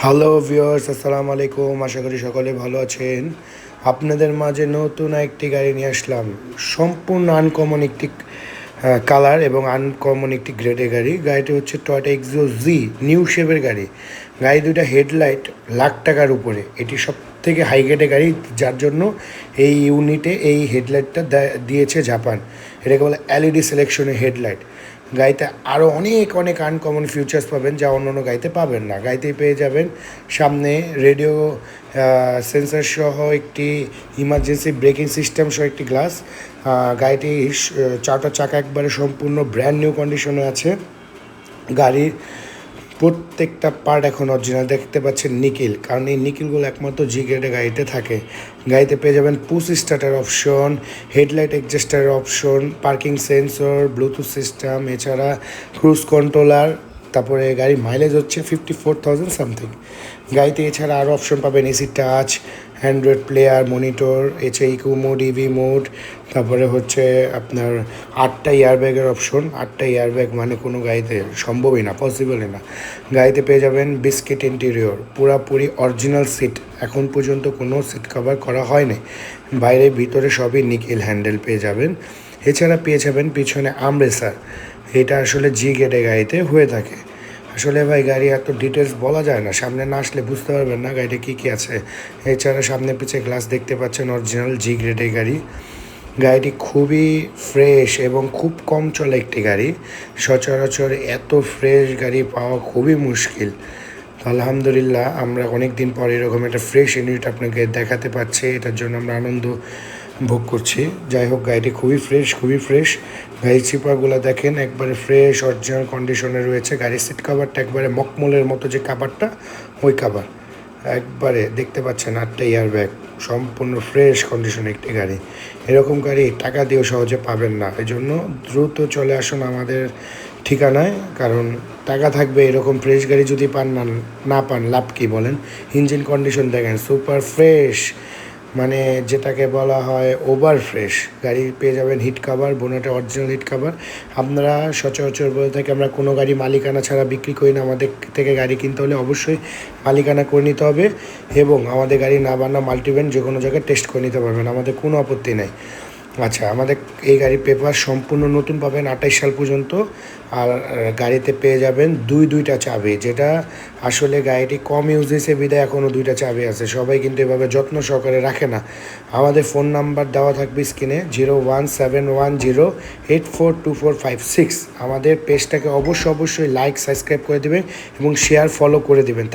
Hello viewers, আসসালামু আলাইকুম। আশা করি সকলে ভালো আছেন। আপনাদের মাঝে নতুন একটি গাড়ি নিয়ে আসলাম। সম্পূর্ণ আনকমন একটি কালার এবং আনকমন একটি গ্রেডের গাড়ি। গাড়িটি হচ্ছে টয়োটা এক্সিও জি, নিউ শেপের গাড়ি। গাড়ি দুইটা হেডলাইট লাখ টাকার উপরে। এটি সব থেকে হাই গ্রেডের গাড়ি, যার জন্য এই ইউনিটে এই হেডলাইটটা দিয়েছে জাপান। এটাকে বলে এলইডি সিলেকশনের হেডলাইট। গাড়িতে আরও অনেক অনেক আনকমন ফিউচার্স পাবেন, যা অন্য অন্য গাড়িতে পাবেন না। গাড়িতেই পেয়ে যাবেন সামনে রেডিও সেন্সার সহ একটি ইমার্জেন্সি ব্রেকিং সিস্টেম সহ একটি গ্লাস। গাড়িটি চারটা চাকা একবারে সম্পূর্ণ ব্র্যান্ড নিউ কন্ডিশনে আছে। গাড়ির প্রত্যেকটা পার্ট এখন অরিজিনাল দেখতে পাচ্ছেন নিকেল, কারণ এই নিকেলগুলো একমাত্র জি গ্রেডের গাড়িতে থাকে। গাড়িতে পেয়ে যাবেন পুশ স্টার্টার অপশন, হেডলাইট অ্যাডজাস্টারের option, parking sensor, bluetooth system, এছাড়া ক্রুজ কন্ট্রোলার। তারপরে গাড়ির মাইলেজ হচ্ছে 54,000 সামথিং। গাড়িতে এছাড়া আরও অপশন পাবেন AC touch, Android player, monitor, এছাড়া ইকো মোড, ইভি মোড। তারপরে হচ্ছে আপনার 8টা এয়ারব্যাগের অপশন। 8টা এয়ারব্যাগ মানে কোনো গাড়িতে সম্ভবই না, পসিবলই না। গাড়িতে পেয়ে যাবেন বিস্কিট ইন্টেরিয়র, পুরাপুরি অরিজিনাল সিট। এখন পর্যন্ত কোনো সিট কভার করা হয়নি। বাইরে ভিতরে সবই নিকেল হ্যান্ডেল পেয়ে যাবেন। এছাড়া পেয়ে যাবেন পিছনে আমরেসার। এটা আসলে জি গ্রেডের গাড়িতে হয়ে থাকে। আসলে ভাই গাড়ি এত ডিটেলস বলা যায় না, সামনে না আসলে বুঝতে পারবেন না গাড়িটা কী কী আছে। এছাড়া সামনে পিছিয়ে গ্লাস দেখতে পাচ্ছেন অরিজিনাল জি গ্রেডের গাড়ি। গাড়িটি খুবই ফ্রেশ এবং খুব কম চলে একটি গাড়ি। সচরাচর এত ফ্রেশ গাড়ি পাওয়া খুবই মুশকিল। তো আলহামদুলিল্লাহ আমরা অনেক দিন পর এরকম একটা ফ্রেশ ইউনিট আপনাকে দেখাতে পাচ্ছি, এটার জন্য আমরা আনন্দ ভোগ করছি। যাই হোক, গাড়িটি খুবই ফ্রেশ, খুবই ফ্রেশ। গাড়ির চিপারগুলো দেখেন একবারে ফ্রেশ অরিজিনাল কন্ডিশনে রয়েছে। গাড়ির সিট কাভারটা একবারে মকমলের মতো যে কাভারটা, ওই কাভার একবারে দেখতে পাচ্ছেন। 8টা এয়ারব্যাগ, সম্পূর্ণ ফ্রেশ কন্ডিশনে একটি গাড়ি। এরকম গাড়ি টাকা দিয়েও সহজে পাবেন না। এই জন্য দ্রুত চলে আসুন আমাদের ঠিকানায়, কারণ টাকা থাকবে এরকম ফ্রেশ গাড়ি যদি না পান লাভ কী বলেন। ইঞ্জিন কন্ডিশন দেখেন সুপার ফ্রেশ, মানে যেটাকে বলা হয় ওভার ফ্রেশ। গাড়ি পেয়ে যাবেন হিট কাভার, বোনেটে অরিজিনাল হিট কাভার। আপনারা সচরাচর বলে থাকি আমরা কোনো গাড়ি মালিকানা ছাড়া বিক্রি করি না। আমাদের থেকে গাড়ি কিনতে হলে অবশ্যই মালিকানা করে নিতে হবে, এবং আমাদের গাড়ি না বানা মাল্টিভ্যান যে কোনো জায়গায় টেস্ট করে নিতে পারবেন, আমাদের কোনো আপত্তি নেই। আচ্ছা, আমাদের এই গাড়ির পেপার সম্পূর্ণ নতুন পাবেন 28 সাল পর্যন্ত। আর গাড়িতে পেয়ে যাবেন দুইটা চাবি, যেটা আসলে গাড়িটি কম ইউজ হয়েছে বিধায় এখনও দুইটা চাবি আছে। সবাই কিন্তু এভাবে যত্ন সহকারে রাখে না। আমাদের ফোন নাম্বার দেওয়া থাকবে স্ক্রিনে, 01710842456। আমাদের পেজটাকে অবশ্যই লাইক সাবস্ক্রাইব করে দেবেন এবং শেয়ার ফলো করে দেবেন।